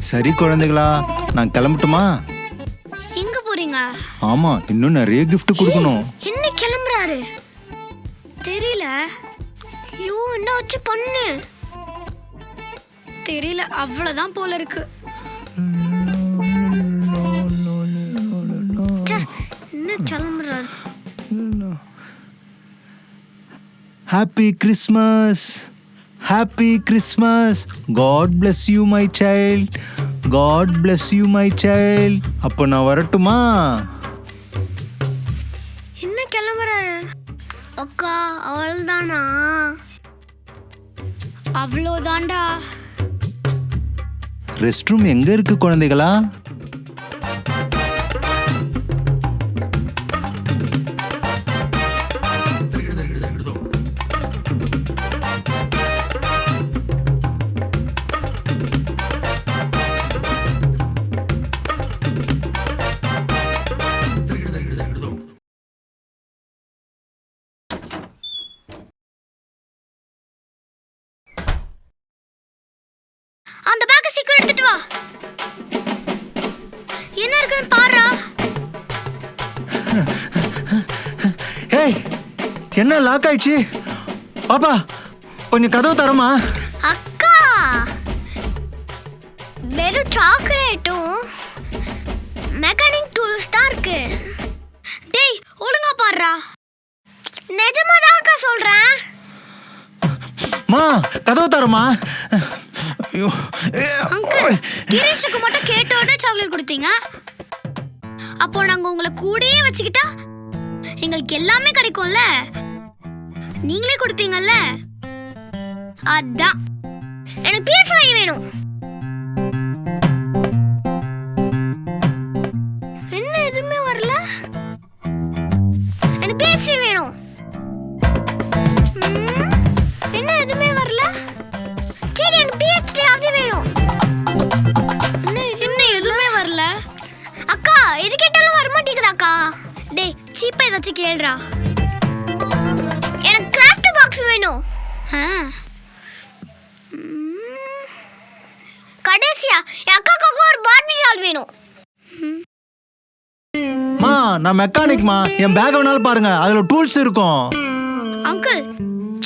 சரி குழந்தைகளா, நான் கிளம்பட்டுமா? எங்க போறீங்க? ஆமா, இன்னும் நிறைய கிஃப்ட் கொடுக்கணும். என்ன கிளம்புறாரு தெரியல. ஐயோ என்ன வச்சு பண்ணு தெரியல, அவ்வளவுதான் போல இருக்கு. என்ன கிளம்புறாரு? Happy Christmas, happy Christmas. God bless you my child, God bless you my child. அப்போ நான் வரட்டுமா? என்ன கிளம்புறாரு? அக்கா அவ்வளவுதானா? அவ்வளவுதான்டா. ரெஸ்ட் ரூம் எங்க இருக்கு குழந்தைகளா? அந்த பேக்க சீக்கிரம் எடுத்துட்டு வா. என்ன இருக்குன்னு பாருடா. ஏய், என்ன லாக் ஆயிடுச்சு? பாப்பா கொஞ்சம் கதவு தரமா? அக்கா வெறும் சாக்லேட்டும் மெக்கானிக் டூல்ஸ் தான் இருக்கு. டேய் ஒழுங்கா பாருடா. நிஜமா தான் அக்கா சொல்றேன். மா கதவு தரமா? ஐயோ அங்கிள், கிரீஷுக்கு மட்டும் கேட்டோட சாக்லேட் கொடுத்தீங்க. அப்போ நாங்க உங்களை கூடயே வச்சுக்கிட்டா எங்களுக்கு எல்லாமே கிடைக்கும்ல. நீங்களே கொடுப்பீங்கல்ல. அதான் எனக்கு PS5 வேணும். என்ன எதுவுமே வரல? எனக்கு PS5 வேணும். என்ன எதுவுமே வரல? சரி எனக்கு PS5 அது வேணும். என்ன எதுவுமே வரல? அக்கா எது கேட்டாலும் வர மாட்டேங்குதாக்கா. டேய் சீப்பா ஏதாச்சும் கேளுடா. எனக்கு கிராஃப்ட் பாக்ஸ் வேணும். கடைசியா என் அக்காவுக்கு ஒரு பார்பி டால் வேணும். மா நான் மெக்கானிக்மா, என் பேக் வேணாலும் பாருங்க, அதுல டூல்ஸ் இருக்கும். அங்கிள்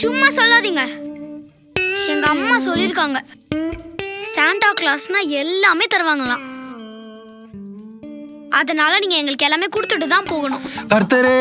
சும்மா சொல்லாதீங்க. எங்க அம்மா சொல்லியிருக்காங்க சாண்டா கிளாஸ்னா எல்லாமே தருவாங்களாம். அதனால நீங்க எங்களுக்கு எல்லாமே கொடுத்துட்டு தான் போகணும். கர்த்தரே